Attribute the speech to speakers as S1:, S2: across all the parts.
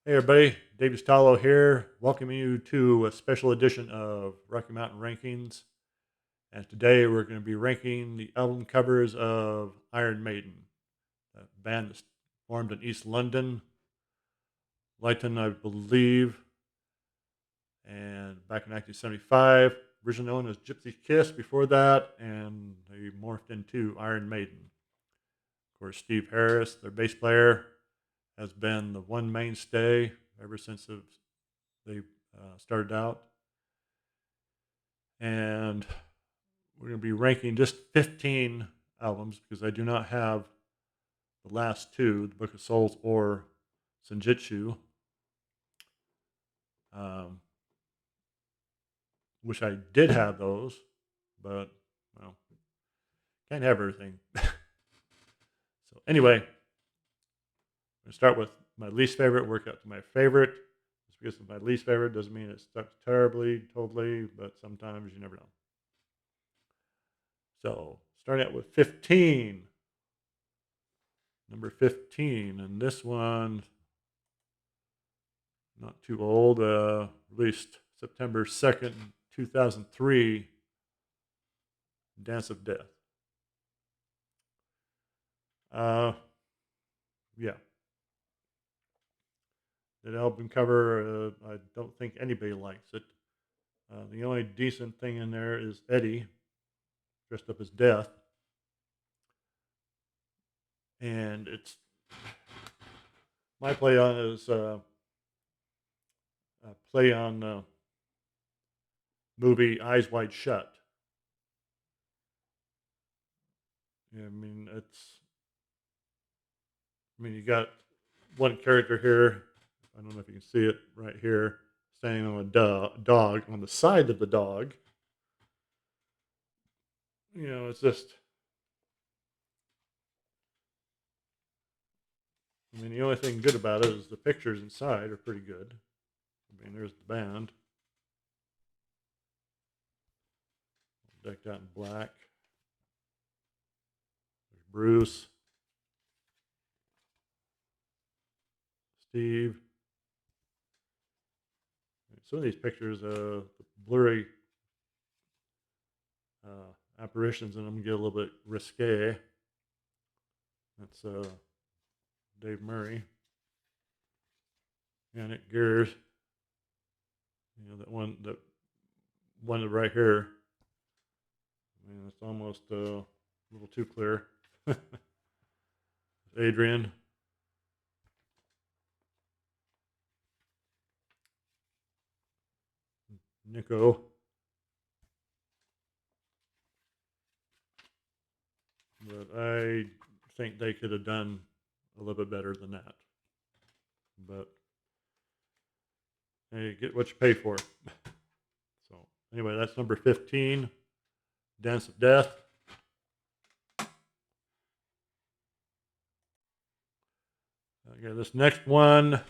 S1: Hey everybody, Dave Stalo here, welcoming you to a special edition of Rocky Mountain Rankings. And today we're going to be ranking the album covers of Iron Maiden, a band that's formed in East London, Lytton, I believe, and back in 1975, originally known as Gypsy Kiss before that, and they morphed into Iron Maiden. Of course, Steve Harris, their bass player, has been the one mainstay ever since they started out. And we're going to be ranking just 15 albums because I do not have the last two, the Book of Souls or Senjutsu. Um, Wish I did have those, but, well, can't have everything. So anyway, I'm going to start with my least favorite, work out to my favorite. Just because it's my least favorite doesn't mean it sucks terribly, totally, but sometimes you never know. So starting out with 15. Number 15, and this one, not too old, released September 2nd, 2003, Dance of Death. Uh, yeah. That album cover, I don't think anybody likes it. The only decent thing in there is Eddie, dressed up as Death. And it's my play on is play on movie Eyes Wide Shut. Yeah, you got one character here. I don't know if you can see it right here, standing on a dog on the side of the dog. It's just. The only thing good about it is the pictures inside are pretty good. There's the band decked out in black. There's Bruce, Steve. Some of these pictures, the blurry apparitions in them get a little bit risque. That's Dave Murray. Yannick Gears. That one right here. It's almost a little too clear. Adrian. Nico. But I think they could have done a little bit better than that. But hey, get what you pay for. So anyway, that's number 15, Dance of Death. Okay, this next one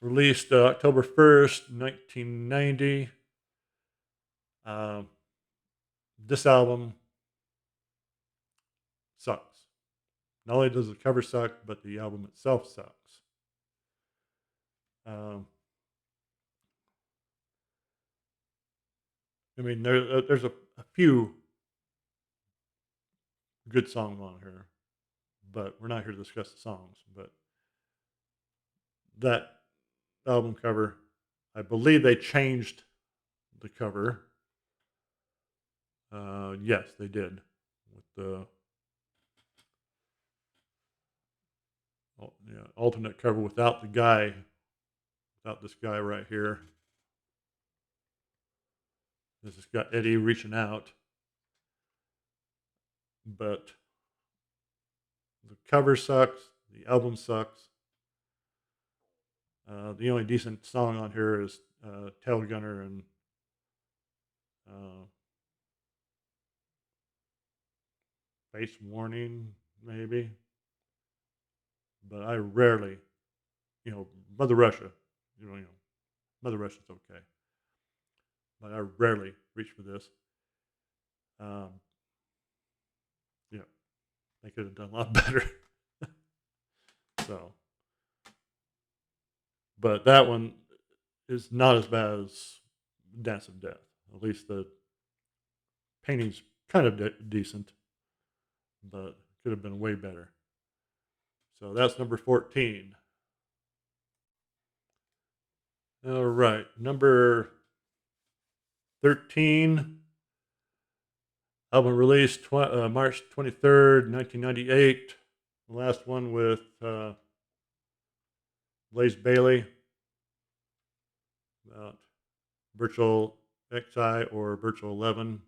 S1: released October 1st, 1990. This album sucks. Not only does the cover suck, but the album itself sucks. There's a few good songs on here, but we're not here to discuss the songs. But that album cover, I believe they changed the cover. Yes, they did, with the alternate cover without this guy right here. This has got Eddie reaching out, but the cover sucks. The album sucks. The only decent song on here is Tail Gunner and Face Warning, maybe. But I rarely, Mother Russia, Mother Russia's okay. But I rarely reach for this. Yeah, they could have done a lot better. So but that one is not as bad as Dance of Death. At least the painting's kind of decent, but could have been way better. So that's number 14. All right, number 13. Album released March 23rd, 1998. The last one with Blaze Bailey, about Virtual XI or Virtual 11,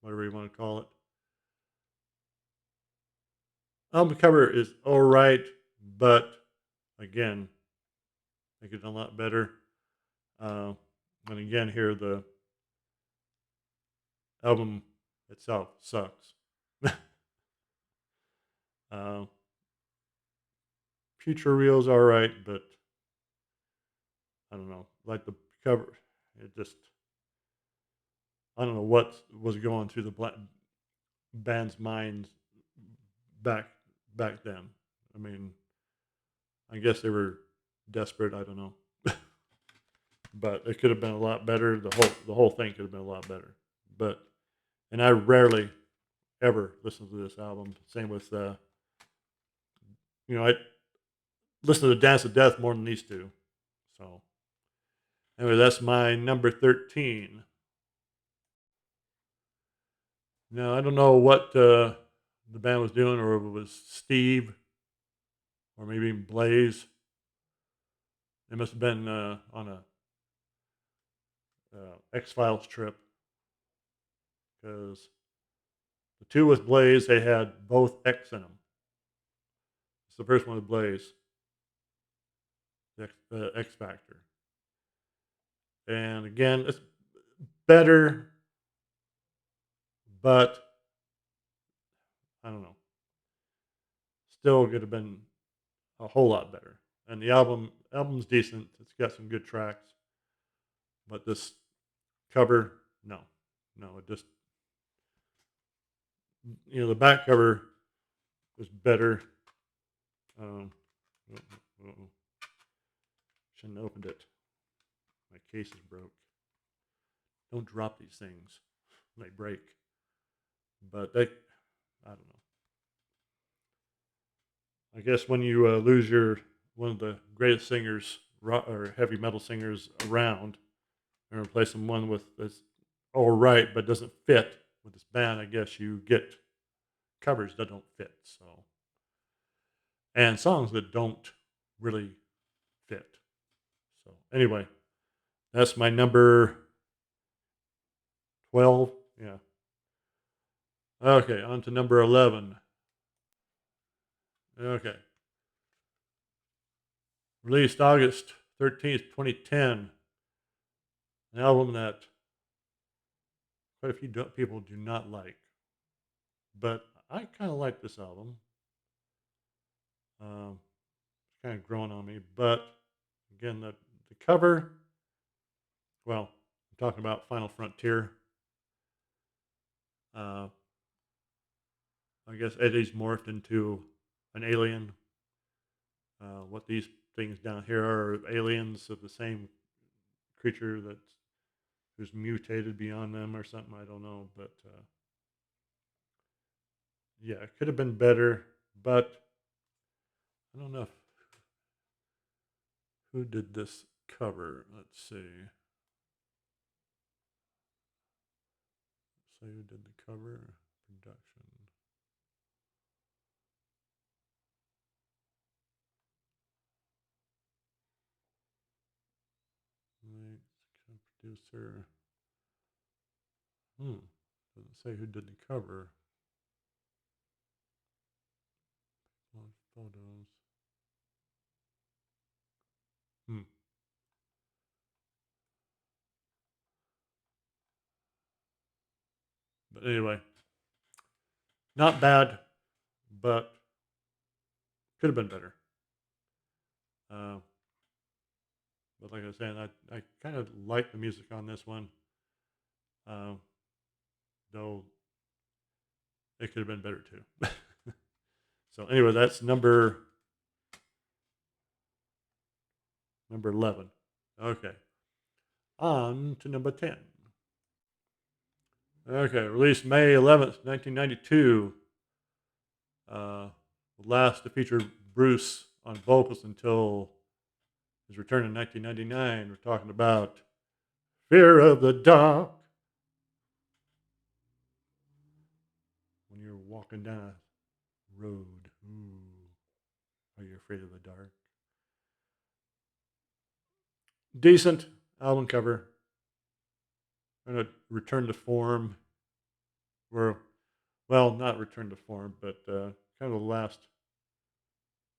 S1: whatever you want to call it. Album cover is all right, but again, I think it's a lot better. And again, here the album itself sucks. uh, Future Real's all right, but I don't know. Like the cover, it just I don't know what was going through the band's minds back back then. I mean, I guess they were desperate. I don't know, but it could have been a lot better. The whole thing could have been a lot better. But and I rarely ever listen to this album. Same with I listen to Dance of Death more than these two. So anyway, that's my number 13. Now I don't know what the band was doing, or if it was Steve, or maybe even Blaze. They must have been on a X Files trip, because the two with Blaze, they had both X in them. It's the first one with Blaze, the X Factor, and again, it's better, but I don't know. Still could have been a whole lot better. And the album's decent. It's got some good tracks, but this cover, no, no, it just the back cover was better. Um, Shouldn't have opened it. My case is broke. Don't drop these things; they break. But I don't know. I guess when you lose one of the greatest singers or heavy metal singers around, and replace one with this all right but doesn't fit with this band, I guess you get covers that don't fit. So and songs that don't really fit. So anyway, that's my number 12. Yeah. Okay, on to number 11. Okay. Released August 13th, 2010. An album that quite a few people do not like. But I kind of like this album. It's kind of growing on me. But again, the cover, well, I'm talking about Final Frontier. Uh, I guess Eddie's morphed into an alien. What these things down here are aliens of the same creature who's mutated beyond them or something. I don't know, but yeah, it could have been better. But I don't know who did this cover. Let's see. Who did the cover production? Right, producer. Doesn't say who did the cover. Photos. Hmm. But anyway, not bad, but could have been better. Uh, but like I was saying, I kind of like the music on this one, uh, though it could have been better too. So anyway, that's number Number 11. Okay. On to number 10. Okay, released May 11th, 1992. Uh, last to feature Bruce on vocals until his return in 1999. We're talking about Fear of the Dark. When you're walking down a road, ooh, are you afraid of the dark? Decent album cover. Kind of return to form. Where, well, not return to form, but kind of the last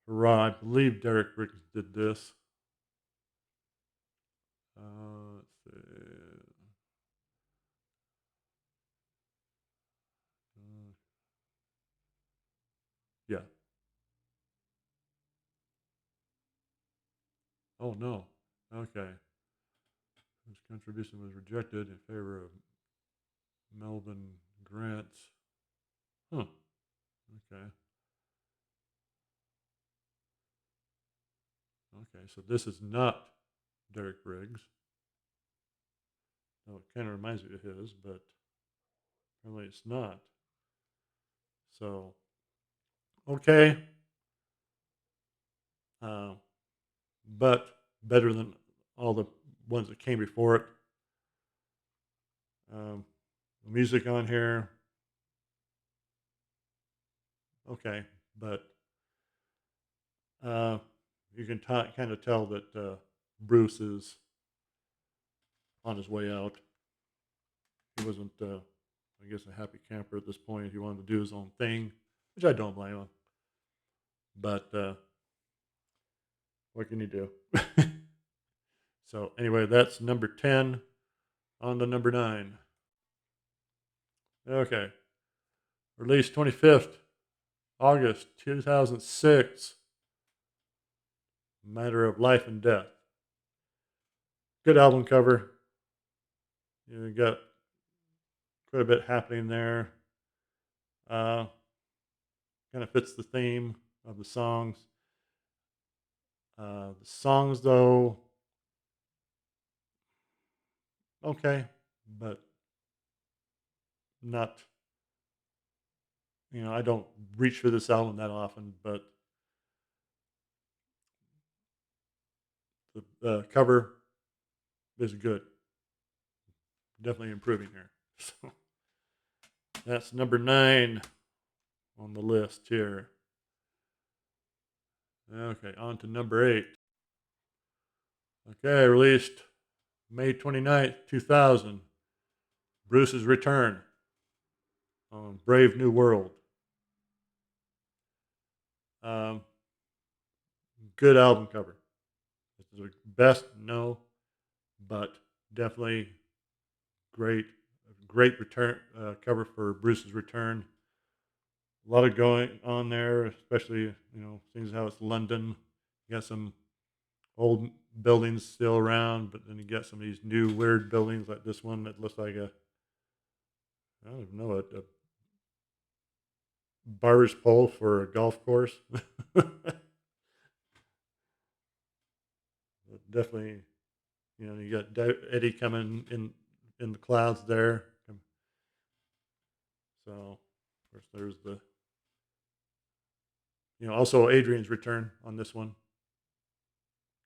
S1: hurrah. I believe Derek Riggs did this. Let's see. Uh, yeah. Oh no. Okay. His contribution was rejected in favor of Melvin Grant's. Huh. Okay. Okay. So this is not Derek Riggs. No, it kind of reminds me of his, but apparently it's not. So okay. Uh, but better than all the ones that came before it. Um, the music on here, okay, but uh, you can kind of tell that Bruce is on his way out. He wasn't, I guess, a happy camper at this point. He wanted to do his own thing, which I don't blame him. But what can you do? So anyway, that's number 10. On to number 9. Okay, released 25th August 2006. Matter of Life and Death. Good album cover. You got quite a bit happening there. Uh, kind of fits the theme of the songs. The songs, though, okay, but not. I don't reach for this album that often, but the cover is good. Definitely improving here. So that's number 9 on the list here. Okay, on to number 8. Okay, released May 29th, 2000. Bruce's Return on Brave New World. Um, good album cover. This is the best, no, but definitely great, great return cover for Bruce's Return. A lot of going on there, especially things how it's London. You got some old buildings still around, but then you got some of these new weird buildings like this one that looks like I don't even know, a barber's pole for a golf course. Definitely, you got Eddie coming in the clouds there. So, of course, there's the also Adrian's return on this one.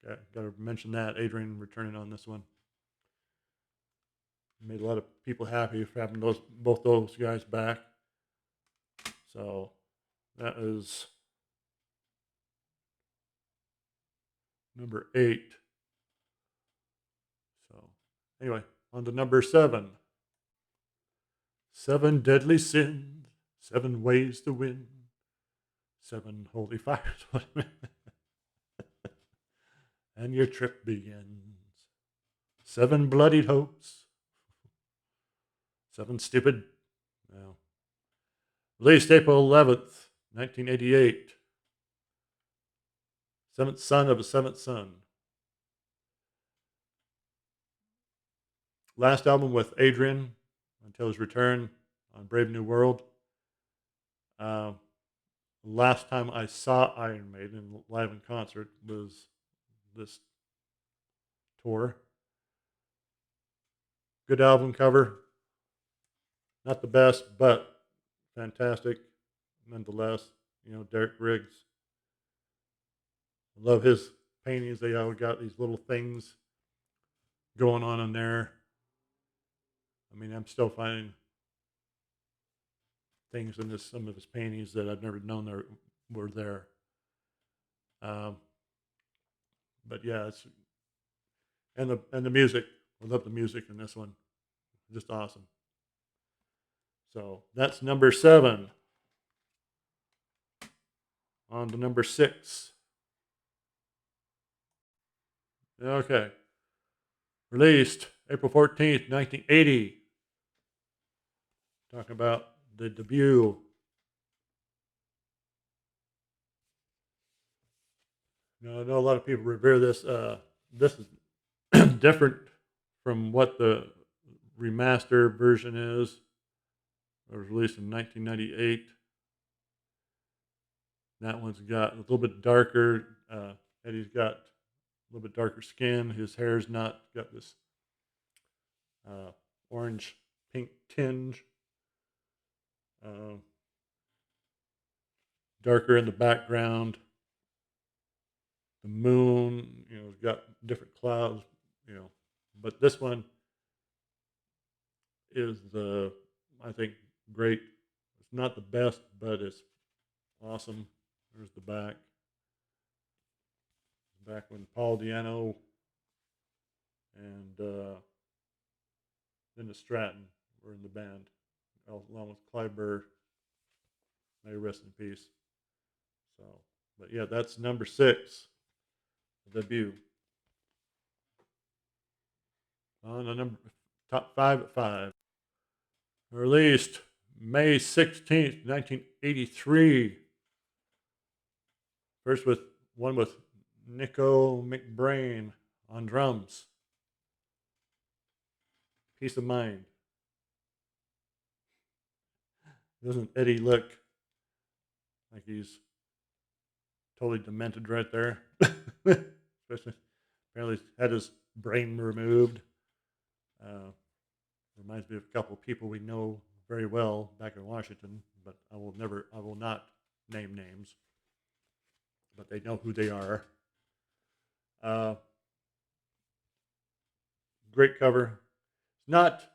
S1: Got to mention that Adrian returning on this one made a lot of people happy for having both those guys back. So that is number 8. So anyway, on to number 7. 7 deadly sins, 7 ways to win, 7 holy fires, and your trip begins. 7 bloodied hopes, 7 stupid. Well, released April 11th, 1988. Seventh son of a seventh son. Last album with Adrian until his return on Brave New World. Uh, last time I saw Iron Maiden live in concert was this tour. Good album cover. Not the best, but fantastic nonetheless. You know, Derek Riggs. I love his paintings. They all got these little things going on in there. I mean, I'm still finding things in some of his paintings that I've never known were there. Um, but yeah, it's and the music. I love the music in this one. Just awesome. So that's number 7. On to number 6. Okay. Released April 14th, 1980. Talking about the debut. Now, I know a lot of people revere this. This is different from what the remaster version is. It was released in 1998. That one's got a little bit darker. Eddie's got a little bit darker skin. His hair's not got this orange pink tinge. Darker in the background. The moon, you know, has got different clouds, you know. But this one is I think, great. It's not the best, but it's awesome. There's the back. Back when Paul Di'Anno and Linda Stratton were in the band, along with Clive Burr. May rest in peace. So, but yeah, that's number 6, the debut. On the top 5 at 5. Released May 16th, 1983. First with Nico McBrain on drums. Peace of Mind. Doesn't Eddie look like he's totally demented right there? Especially, apparently he's had his brain removed. Reminds me of a couple of people we know very well back in Washington, but I will not name names, but they know who they are. Great cover. Not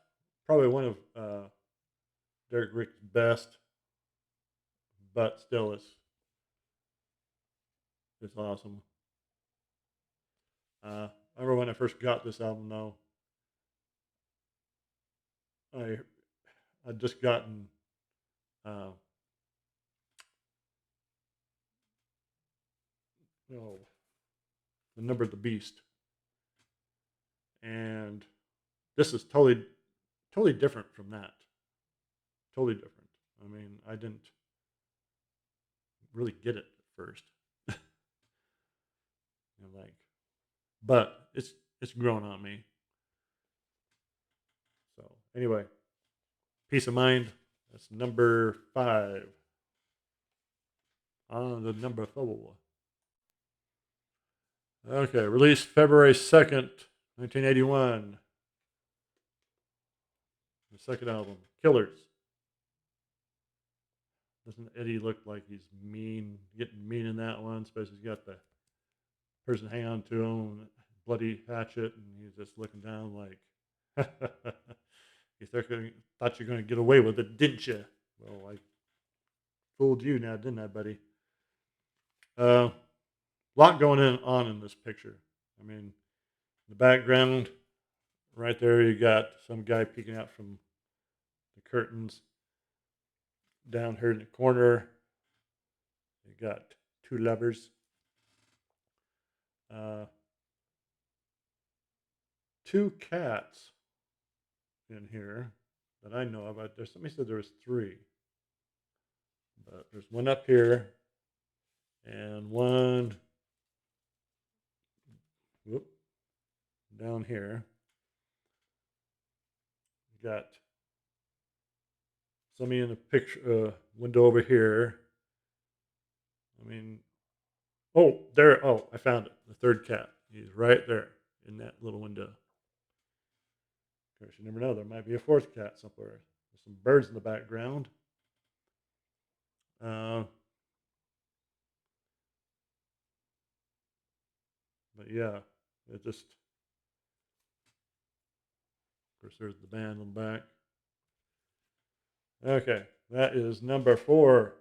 S1: probably one of Derek Rick's best, but still it's awesome. I remember when I first got this album, though, I'd just gotten oh, The Number of the Beast, and this is totally different from that. Totally different. I mean, I didn't really get it at first. You know, like, but it's grown on me. So anyway, Peace of Mind. That's number 5. On the number 4. Okay, released February 2nd, 1981. The second album, Killers. Doesn't Eddie look like he's getting mean in that one? Especially he's got the person hanging on to him, bloody hatchet, and he's just looking down like, you thought you were going to get away with it, didn't you? Well, I fooled you now, didn't I, buddy? Lot going on in this picture. I mean, the background, right there, you got some guy peeking out from the curtains. Down here in the corner, you got 2 lovers. 2 cats in here that I know about. Somebody said there was 3, but there's one up here and one down here. You got somebody in the picture window over here. I mean, oh, there. Oh, I found it. The 3rd cat. He's right there. in that little window. Of course, you never know. There might be a fourth cat somewhere. There's some birds in the background. Uh, but yeah, it just, of course, there's the band on the back. Okay, that is number 4,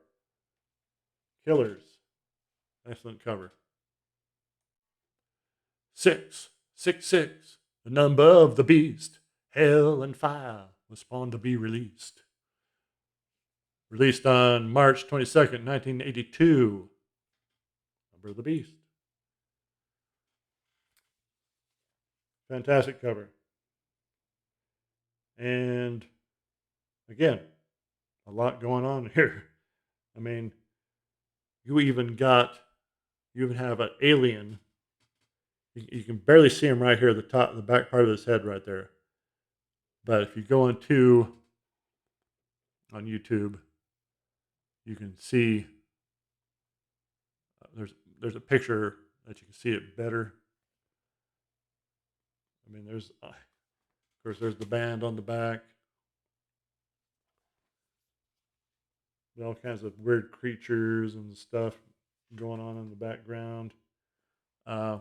S1: Killers. Excellent cover. 666, the number of the beast. Hell and fire was spawned to be released. Released on March 22nd, 1982. Number of the beast. Fantastic cover. And again, a lot going on here. I mean, you even have an alien. You can barely see him right here at the top, the back part of his head right there. But if you go on YouTube, you can see there's a picture that you can see it better. I mean, there's of course there's the band on the back. All kinds of weird creatures and stuff going on in the background. Uh,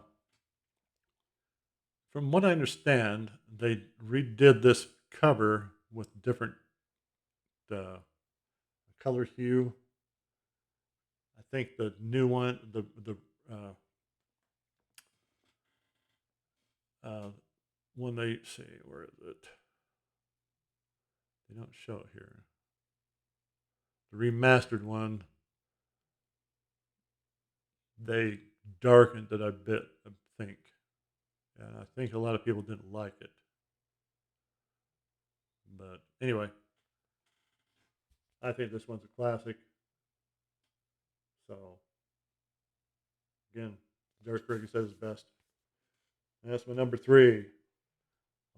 S1: from what I understand, they redid this cover with different color hue. I think the new one, the one they see, where is it? They don't show it here. The remastered one, they darkened it a bit, I think. And I think a lot of people didn't like it. But anyway, I think this one's a classic. So, again, Derek Riggs says best. And that's my number 3.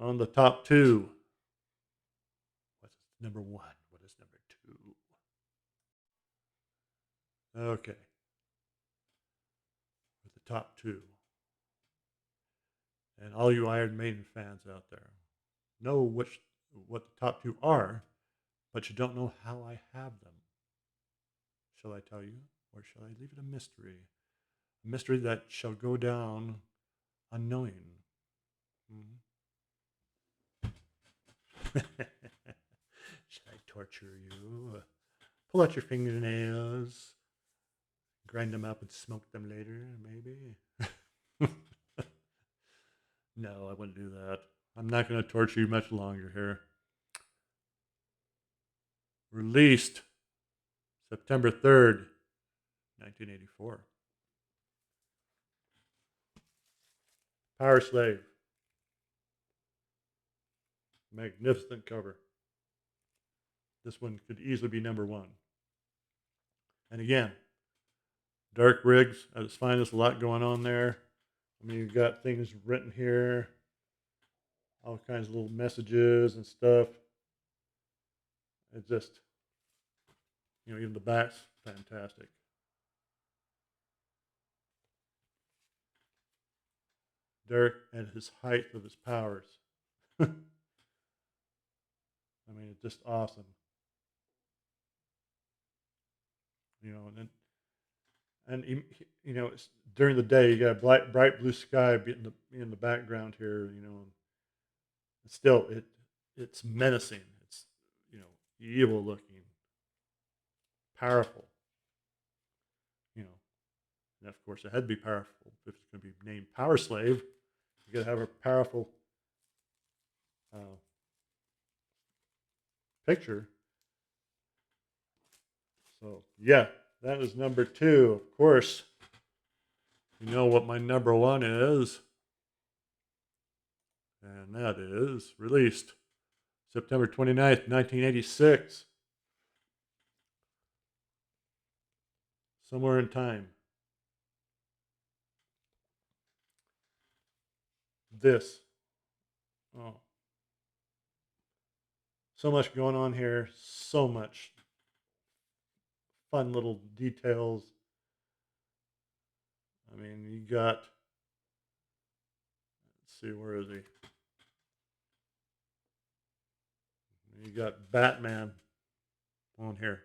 S1: On the top 2. What's number 1? What is number 2? Okay. With the top 2. And all you Iron Maiden fans out there know what the top 2 are, but you don't know how I have them. Shall I tell you, or shall I leave it a mystery? A mystery that shall go down unknowing. Shall I torture you? Pull out your fingernails, grind them up and smoke them later, maybe? No, I wouldn't do that. I'm not going to torture you much longer here. Released September 3rd, 1984. Powerslave. Magnificent cover. This one could easily be number 1. And again, Dark Riggs at its finest, a lot going on there. I mean, you've got things written here, all kinds of little messages and stuff. It's just, even the back's fantastic. Derek at his height of his powers. I mean, it's just awesome. And it's during the day you got a bright blue sky in the background here. And still it's menacing. It's evil looking, powerful. And of course it had to be powerful if it's going to be named Powerslave. You got to have a powerful picture. So yeah, that is number 2. Of course, you know what my number 1 is, and that is released September 29th, 1986. Somewhere in time. This. Oh. So much going on here. So much fun little details. I mean, you got, let's see, where is he? You got Batman on here.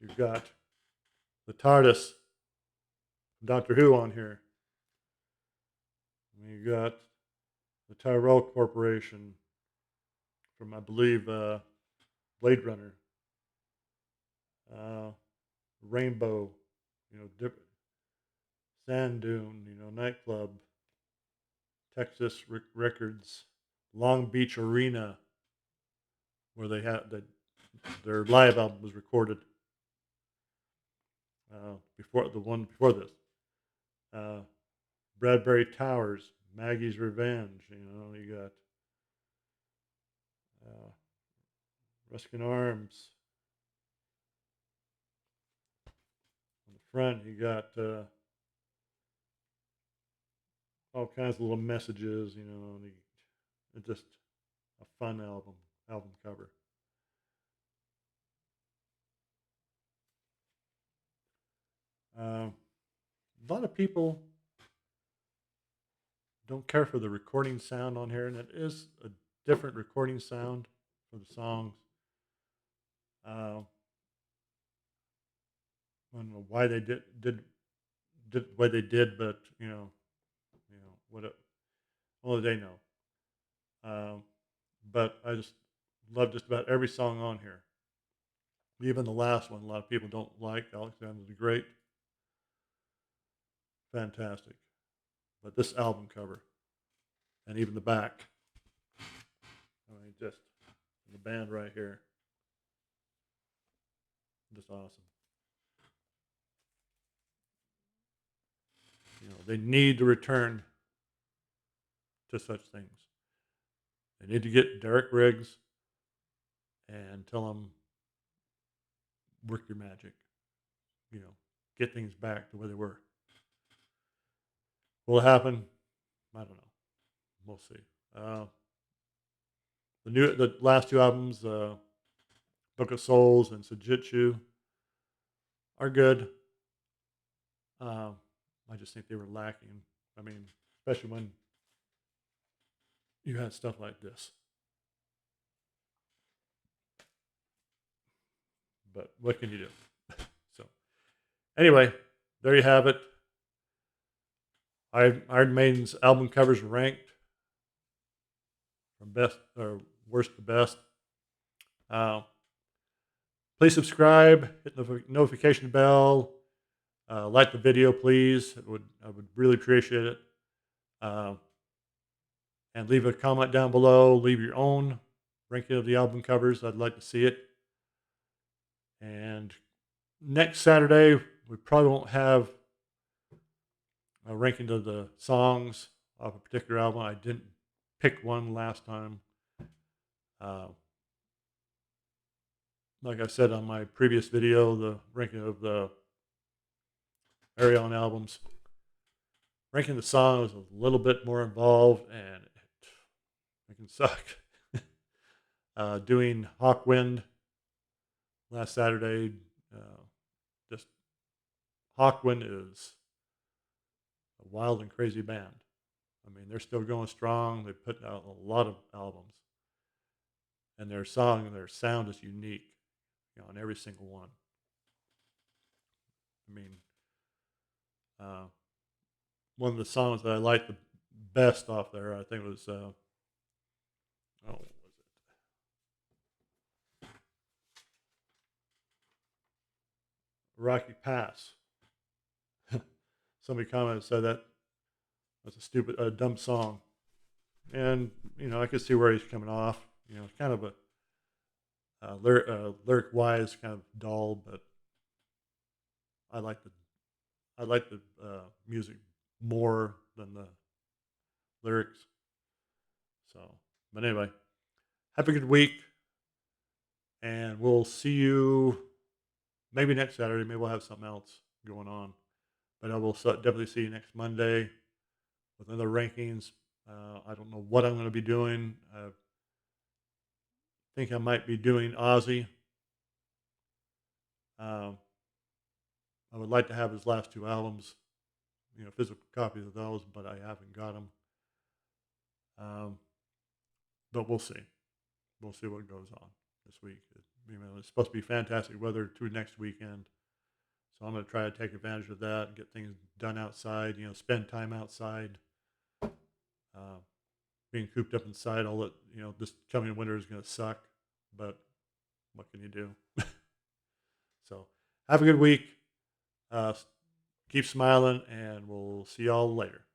S1: You've got the TARDIS, Doctor Who on here. You got the Tyrell Corporation from, I believe, Blade Runner. Rainbow, different Sand Dune, nightclub, Texas Records, Long Beach Arena, where they had their live album was recorded. Before the one before this, uh, Bradbury Towers, Maggie's Revenge. You got Ruskin Arms. On the front, you got all kinds of little messages. And it's just a fun album cover. A lot of people don't care for the recording sound on here, and it is a different recording sound for the songs. I don't know why they did the way they did, but what only they know. But I just love just about every song on here. Even the last one, a lot of people don't like. Alexander the Great, fantastic. But this album cover, and even the back, just the band right here, just awesome. They need to return to such things. They need to get Derek Riggs and tell him, work your magic. Get things back to where they were. Will it happen? I don't know. We'll see. The last two albums, Book of Souls and Sujitsu, are good. I just think they were lacking. I mean, especially when you had stuff like this. But what can you do? So, anyway, there you have it. Iron Maiden's album covers ranked from best or worst to best. Please subscribe, hit the notification bell, like the video, please. I would really appreciate it. And leave a comment down below. Leave your own ranking of the album covers. I'd like to see it. And next Saturday, we probably won't have a ranking of the songs off a particular album. I didn't pick one last time. Like I said on my previous video, the ranking of the Arion albums, ranking the songs was a little bit more involved, and it can suck. Doing Hawkwind last Saturday, just Hawkwind is a wild and crazy band. I mean, they're still going strong. They put out a lot of albums, and their sound is unique, on every single one. I mean, one of the songs that I liked the best off there, I think, was what was it? Rocky Pass. Somebody commented said that was a dumb song, and I could see where he's coming off. It's kind of a lyric wise kind of dull, but I like the music more than the lyrics. So, but anyway, have a good week, and we'll see you maybe next Saturday. Maybe we'll have something else going on, but I will definitely see you next Monday with other rankings. I don't know what I'm going to be doing. I think I might be doing Ozzy. I would like to have his last two albums, physical copies of those, but I haven't got them. Um, but we'll see. We'll see what goes on this week. It's supposed to be fantastic weather through next weekend. So I'm going to try to take advantage of that and get things done outside, spend time outside. Uh, Being cooped up inside, this coming winter is going to suck, but what can you do? So have a good week. Uh, Keep smiling, and we'll see y'all later.